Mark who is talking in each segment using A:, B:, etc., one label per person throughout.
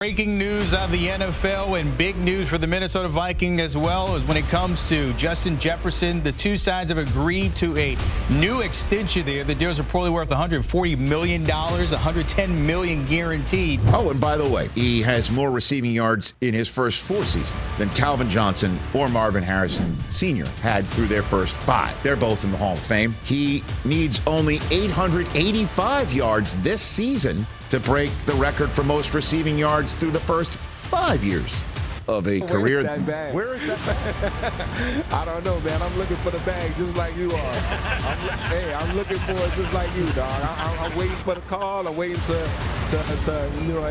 A: Breaking news out of the NFL and big news for the Minnesota Vikings as well as when it comes to Justin Jefferson. The two sides have agreed to a new extension there. The deal is reportedly worth $140 million, $110 million guaranteed.
B: Oh, and by the way, he has more receiving yards in his first 4 seasons than Calvin Johnson or Marvin Harrison Sr. had through their first 5. They're both in the Hall of Fame. He needs only 885 yards this season to break the record for most receiving yards through the first 5 years of a career.
C: Where is that? I don't know, man. I'm looking for the bag just like you are. I'm looking for it just like you, dog. I'm waiting for the call. I'm waiting to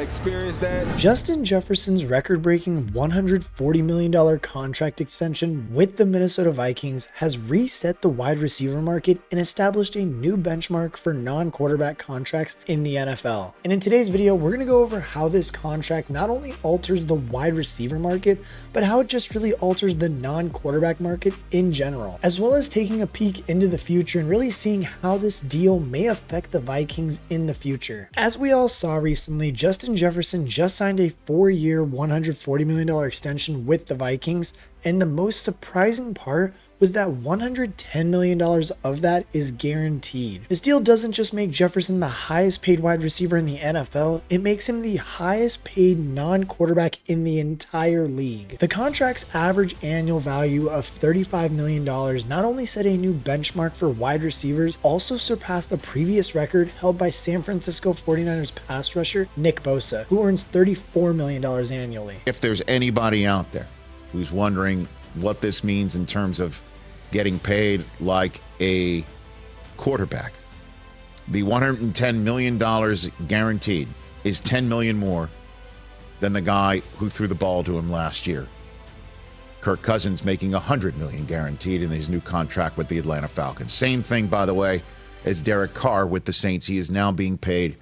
C: experience that.
D: Justin Jefferson's record-breaking $140 million contract extension with the Minnesota Vikings has reset the wide receiver market and established a new benchmark for non-quarterback contracts in the NFL. And in today's video, we're going to go over how this contract not only alters the wide receiver market, but how it just really alters the non-quarterback market in general, as well as taking a peek into the future and really seeing how this deal may affect the Vikings in the future. As we all saw recently, Justin Jefferson just signed a 4-year, $140 million extension with the Vikings, and the most surprising part was that $110 million of that is guaranteed. This deal doesn't just make Jefferson the highest paid wide receiver in the NFL, it makes him the highest paid non-quarterback in the entire league. The contract's average annual value of $35 million not only set a new benchmark for wide receivers, also surpassed the previous record held by San Francisco 49ers pass rusher Nick Bosa, who earns $34 million annually.
B: If there's anybody out there who's wondering what this means in terms of getting paid like a quarterback, the $110 million guaranteed is $10 million more than the guy who threw the ball to him last year. Kirk Cousins making $100 million guaranteed in his new contract with the Atlanta Falcons. Same thing, by the way, as Derek Carr with the Saints. He is now being paid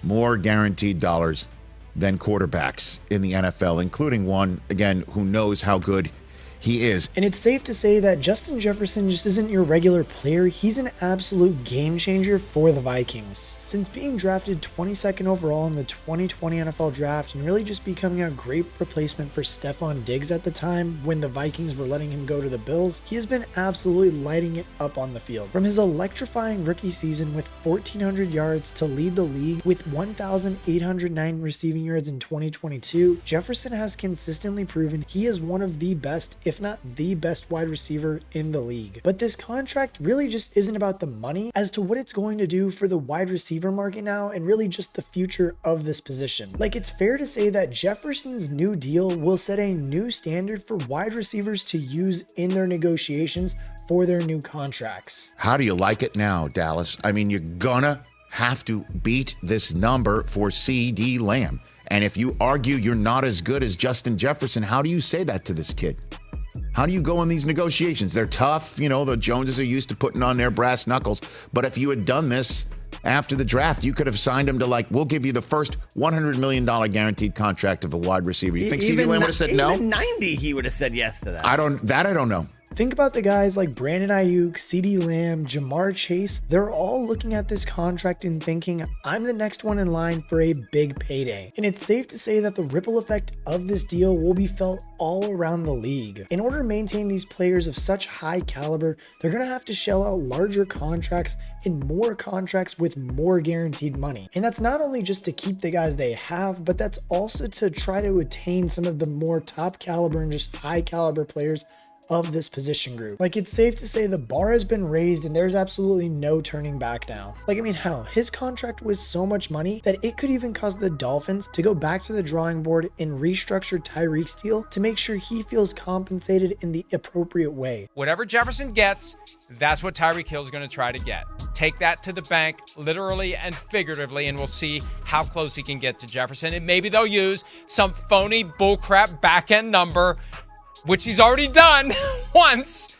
B: more guaranteed dollars than quarterbacks in the NFL, including one, again, who knows how good he is.
D: And it's safe to say that Justin Jefferson just isn't your regular player. He's an absolute game changer for the Vikings. Since being drafted 22nd overall in the 2020 NFL draft and really just becoming a great replacement for Stephon Diggs at the time when the Vikings were letting him go to the Bills, he has been absolutely lighting it up on the field. From his electrifying rookie season with 1,400 yards to lead the league with 1,809 receiving yards in 2022, Jefferson has consistently proven he is one of the best, if not the best wide receiver in the league. But this contract really just isn't about the money as to what it's going to do for the wide receiver market now and really just the future of this position. Like, it's fair to say that Jefferson's new deal will set a new standard for wide receivers to use in their negotiations for their new contracts.
B: How do you like it now, Dallas? I mean, you're gonna have to beat this number for CD Lamb. And if you argue you're not as good as Justin Jefferson, how do you say that to this kid? How do you go in these negotiations? They're tough. You know, the Joneses are used to putting on their brass knuckles. But if you had done this after the draft, you could have signed him to, like, we'll give you the first $100 million guaranteed contract of a wide receiver. You think CeeDee Lamb would have said no?
E: Even 90, he would have said yes to that.
B: I don't know.
D: Think about the guys like Brandon Ayuk, CeeDee Lamb, Jamar Chase. They're all looking at this contract and thinking, I'm the next one in line for a big payday. And it's safe to say that the ripple effect of this deal will be felt all around the league. In order to maintain these players of such high caliber, they're going to have to shell out larger contracts and more contracts with more guaranteed money. And that's not only just to keep the guys they have, but that's also to try to attain some of the more top caliber and just high caliber players of this position group. Like, it's safe to say the bar has been raised and there's absolutely no turning back now. Like, I mean, hell, his contract was so much money that it could even cause the Dolphins to go back to the drawing board and restructure Tyreek's deal to make sure he feels compensated in the appropriate way.
F: Whatever Jefferson gets, that's what Tyreek Hill's going to try to get. Take that to the bank, literally and figuratively, and we'll see how close he can get to Jefferson. And maybe they'll use some phony bullcrap back-end number, which he's already done once,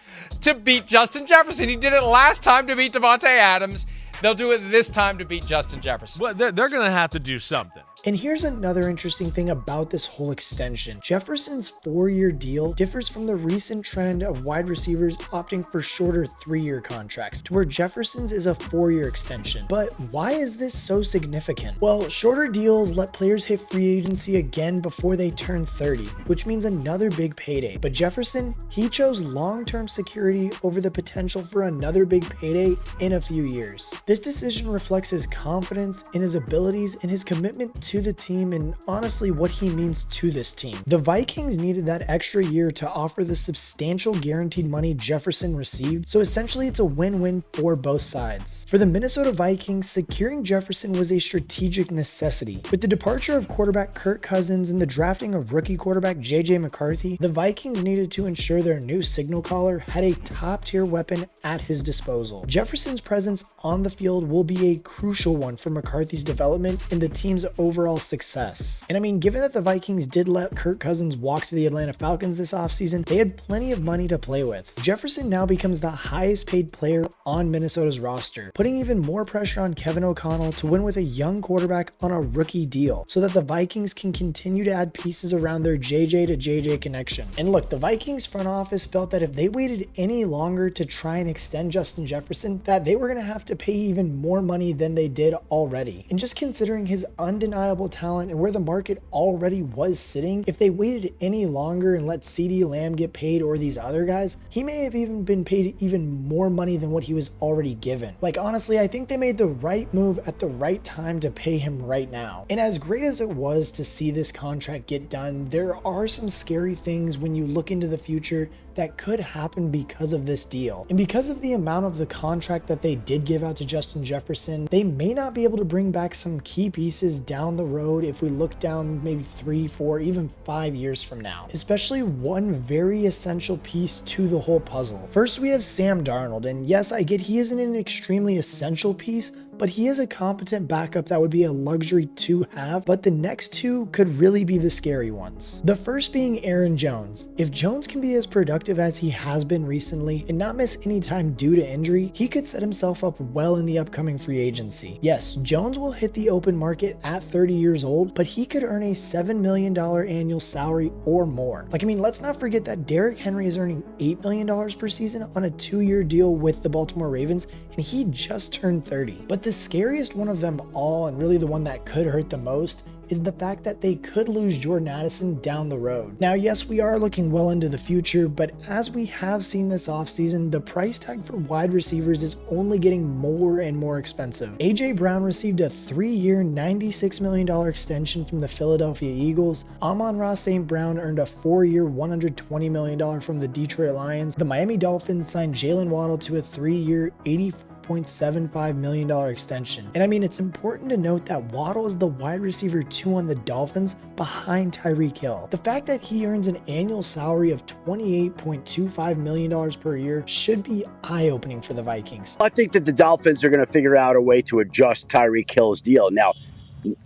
F: to beat Justin Jefferson. He did it last time to beat Devontae Adams. They'll do it this time to beat Justin Jefferson.
G: Well, they're going to have to do something.
D: And here's another interesting thing about this whole extension. Jefferson's 4-year deal differs from the recent trend of wide receivers opting for shorter 3-year contracts, to where Jefferson's is a 4-year extension. But why is this so significant? Well, shorter deals let players hit free agency again before they turn 30, which means another big payday. But Jefferson, he chose long-term security over the potential for another big payday in a few years. This decision reflects his confidence in his abilities and his commitment to the team, and honestly what he means to this team. The Vikings needed that extra year to offer the substantial guaranteed money Jefferson received, so essentially it's a win-win for both sides. For the Minnesota Vikings, securing Jefferson was a strategic necessity. With the departure of quarterback Kirk Cousins and the drafting of rookie quarterback JJ McCarthy, the Vikings needed to ensure their new signal caller had a top-tier weapon at his disposal. Jefferson's presence on the field will be a crucial one for McCarthy's development and the team's overall success. And I mean, given that the Vikings did let Kirk Cousins walk to the Atlanta Falcons this offseason, they had plenty of money to play with. Jefferson now becomes the highest paid player on Minnesota's roster, putting even more pressure on Kevin O'Connell to win with a young quarterback on a rookie deal, so that the Vikings can continue to add pieces around their JJ to JJ connection. And look, the Vikings front office felt that if they waited any longer to try and extend Justin Jefferson, that they were going to have to pay even more money than they did already. And just considering his undeniable talent and where the market already was sitting, if they waited any longer and let CeeDee Lamb get paid or these other guys, he may have even been paid even more money than what he was already given. Like, honestly, I think they made the right move at the right time to pay him right now. And as great as it was to see this contract get done, there are some scary things when you look into the future that could happen because of this deal. And because of the amount of the contract that they did give out to Justin Jefferson, they may not be able to bring back some key pieces down the road if we look down maybe 3, 4, even 5 years from now. Especially one very essential piece to the whole puzzle. First, we have Sam Darnold, and yes, I get he isn't an extremely essential piece, but he is a competent backup that would be a luxury to have, but the next two could really be the scary ones. The first being Aaron Jones. If Jones can be as productive as he has been recently and not miss any time due to injury, he could set himself up well in the upcoming free agency. Yes, Jones will hit the open market at 30 years old, but he could earn a $7 million annual salary or more. Like, I mean, let's not forget that Derrick Henry is earning $8 million per season on a 2-year deal with the Baltimore Ravens, and he just turned 30. But the scariest one of them all, and really the one that could hurt the most, is the fact that they could lose Jordan Addison down the road. Now, yes, we are looking well into the future, but as we have seen this offseason, the price tag for wide receivers is only getting more and more expensive. AJ Brown received a 3-year, $96 million extension from the Philadelphia Eagles. Amon-Ra St. Brown earned a 4-year, $120 million from the Detroit Lions. The Miami Dolphins signed Jalen Waddle to a 3-year, $84.75 million extension. And I mean, it's important to note that Waddle is the wide receiver 2 on the Dolphins behind Tyreek Hill. The fact that he earns an annual salary of $28.25 million per year should be eye-opening for the Vikings.
G: I think that the Dolphins are going to figure out a way to adjust Tyreek Hill's deal. Now,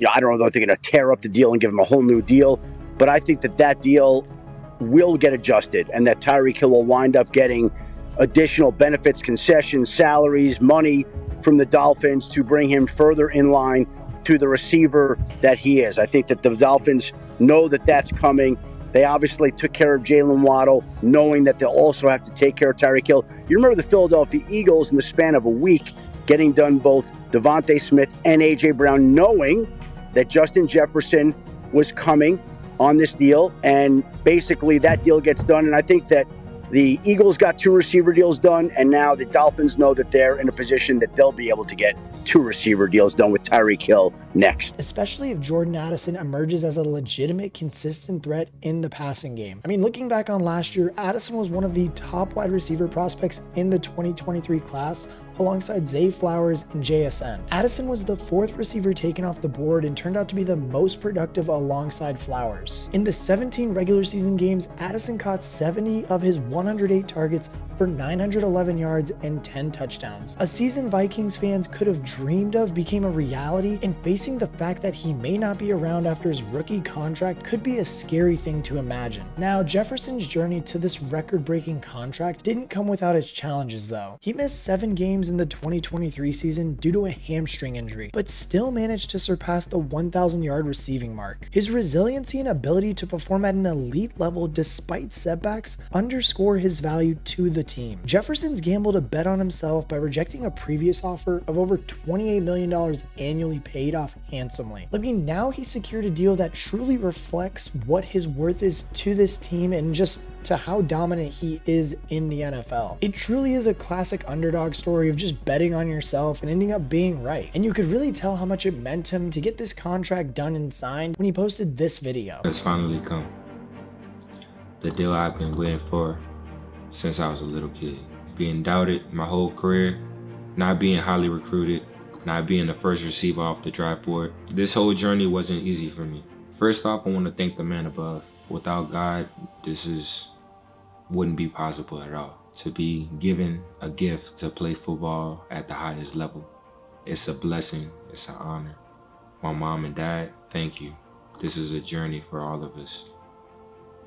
G: I don't know if they're going to tear up the deal and give him a whole new deal, but I think that that deal will get adjusted and that Tyreek Hill will wind up getting additional benefits, concessions, salaries, money from the Dolphins to bring him further in line to the receiver that he is. I think that the Dolphins know that that's coming. They obviously took care of Jalen Waddle, knowing that they'll also have to take care of Tyreek Hill. You remember the Philadelphia Eagles in the span of a week getting done both Devontae Smith and A.J. Brown, knowing that Justin Jefferson was coming on this deal, and basically that deal gets done. And I think that the Eagles got 2 receiver deals done, and now the Dolphins know that they're in a position that they'll be able to get 2 receiver deals done with Tyreek Hill next.
D: Especially if Jordan Addison emerges as a legitimate, consistent threat in the passing game. I mean, looking back on last year, Addison was one of the top wide receiver prospects in the 2023 class, alongside Zay Flowers and JSN. Addison was the 4th receiver taken off the board and turned out to be the most productive alongside Flowers. In the 17 regular season games, Addison caught 70 of his 108 targets for 911 yards and 10 touchdowns. A season Vikings fans could have dreamed of became a reality reality, and facing the fact that he may not be around after his rookie contract could be a scary thing to imagine. Now, Jefferson's journey to this record-breaking contract didn't come without its challenges though. He missed 7 games in the 2023 season due to a hamstring injury, but still managed to surpass the 1,000-yard receiving mark. His resiliency and ability to perform at an elite level despite setbacks underscore his value to the team. Jefferson's gambled a bet on himself by rejecting a previous offer of over $28 million annually paid off handsomely. Now he secured a deal that truly reflects what his worth is to this team and just to how dominant he is in the NFL. It truly is a classic underdog story of just betting on yourself and ending up being right. And you could really tell how much it meant him to get this contract done and signed when he posted this video.
H: It's finally come. The deal I've been waiting for since I was a little kid. Being doubted my whole career, not being highly recruited, not being the first receiver off the draft board. This whole journey wasn't easy for me. First off, I want to thank the man above. Without God, this wouldn't be possible at all. To be given a gift to play football at the highest level, it's a blessing, it's an honor. My mom and dad, thank you. This is a journey for all of us,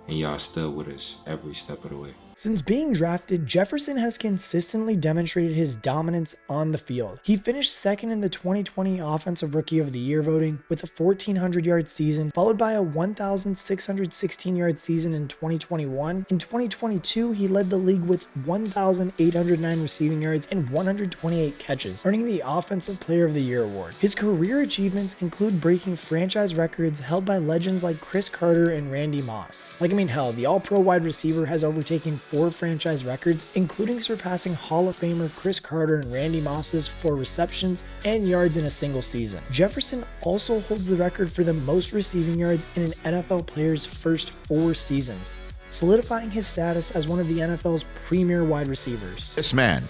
H: and y'all still with us every step of the way.
D: Since being drafted, Jefferson has consistently demonstrated his dominance on the field. He finished second in the 2020 Offensive Rookie of the Year voting with a 1,400-yard season, followed by a 1,616-yard season in 2021. In 2022, he led the league with 1,809 receiving yards and 128 catches, earning the Offensive Player of the Year award. His career achievements include breaking franchise records held by legends like Chris Carter and Randy Moss. Hell, the All-Pro wide receiver has overtaken 4 franchise records, including surpassing Hall of Famer Chris Carter and Randy Moss's for receptions and yards in a single season. Jefferson also holds the record for the most receiving yards in an NFL player's first 4 seasons, solidifying his status as one of the NFL's premier wide receivers.
B: This man,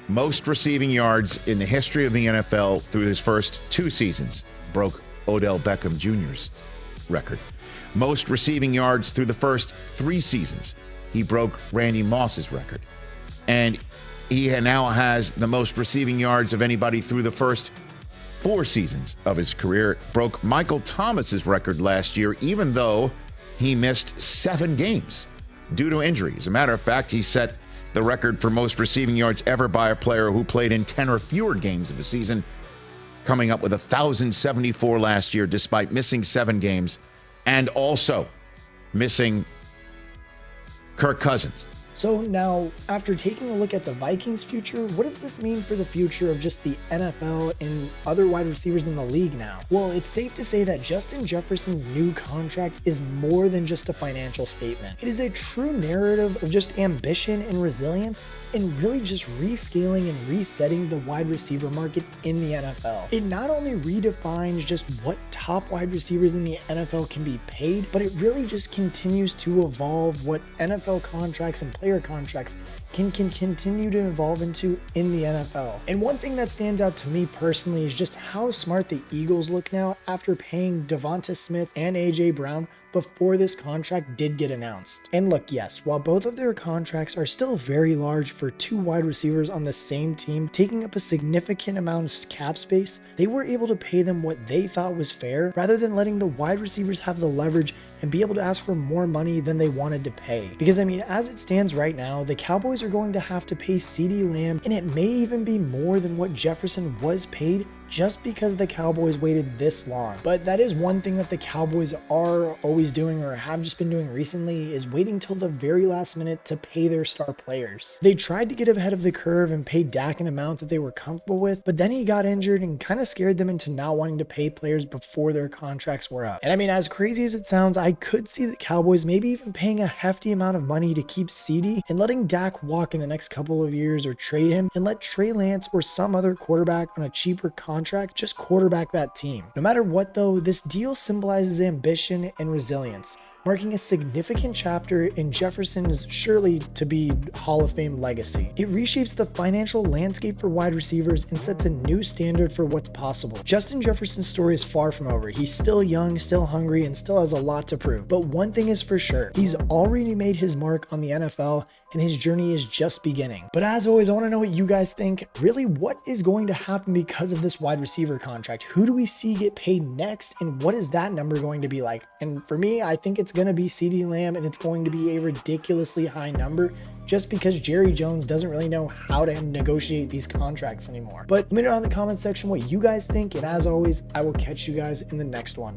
B: most receiving yards in the history of the NFL through his first 2 seasons, broke Odell Beckham Jr.'s record. Most receiving yards through the first 3 seasons, he broke Randy Moss's record. And he now has the most receiving yards of anybody through the first 4 seasons of his career. Broke Michael Thomas's record last year, even though he missed 7 games due to injury. As a matter of fact, he set the record for most receiving yards ever by a player who played in 10 or fewer games of a season, coming up with 1,074 last year despite missing 7 games. And also missing Kirk Cousins.
D: So now, after taking a look at the Vikings' future, what does this mean for the future of just the NFL and other wide receivers in the league now? Well, it's safe to say that Justin Jefferson's new contract is more than just a financial statement. It is a true narrative of just ambition and resilience, and really just rescaling and resetting the wide receiver market in the NFL. It not only redefines just what top wide receivers in the NFL can be paid, but it really just continues to evolve what NFL contracts and player contracts can continue to evolve into in the NFL. And one thing that stands out to me personally is just how smart the Eagles look now after paying Devonta Smith and AJ Brown before this contract did get announced. And look, yes, while both of their contracts are still very large for 2 wide receivers on the same team, taking up a significant amount of cap space, they were able to pay them what they thought was fair, rather than letting the wide receivers have the leverage and be able to ask for more money than they wanted to pay. Because as it stands right now, the Cowboys are going to have to pay CeeDee Lamb, and it may even be more than what Jefferson was paid, just because the Cowboys waited this long. But that is one thing that the Cowboys are always doing, or have just been doing recently, is waiting till the very last minute to pay their star players. They tried to get ahead of the curve and pay Dak an amount that they were comfortable with, but then he got injured and kind of scared them into not wanting to pay players before their contracts were up. And as crazy as it sounds, I could see the Cowboys maybe even paying a hefty amount of money to keep CeeDee and letting Dak walk in the next couple of years, or trade him and let Trey Lance or some other quarterback on a cheaper contract just quarterback that team. No matter what though, this deal symbolizes ambition and resilience. marking a significant chapter in Jefferson's surely to be Hall of Fame legacy. It reshapes the financial landscape for wide receivers and sets a new standard for what's possible. Justin Jefferson's story is far from over. He's still young, still hungry, and still has a lot to prove. But one thing is for sure, he's already made his mark on the NFL, and his journey is just beginning. But as always, I want to know what you guys think. Really, what is going to happen because of this wide receiver contract? Who do we see get paid next, and what is that number going to be like? And for me, I think it's going to be CeeDee Lamb, and it's going to be a ridiculously high number just because Jerry Jones doesn't really know how to negotiate these contracts anymore. But let me know in the comment section what you guys think, and as always, I will catch you guys in the next one.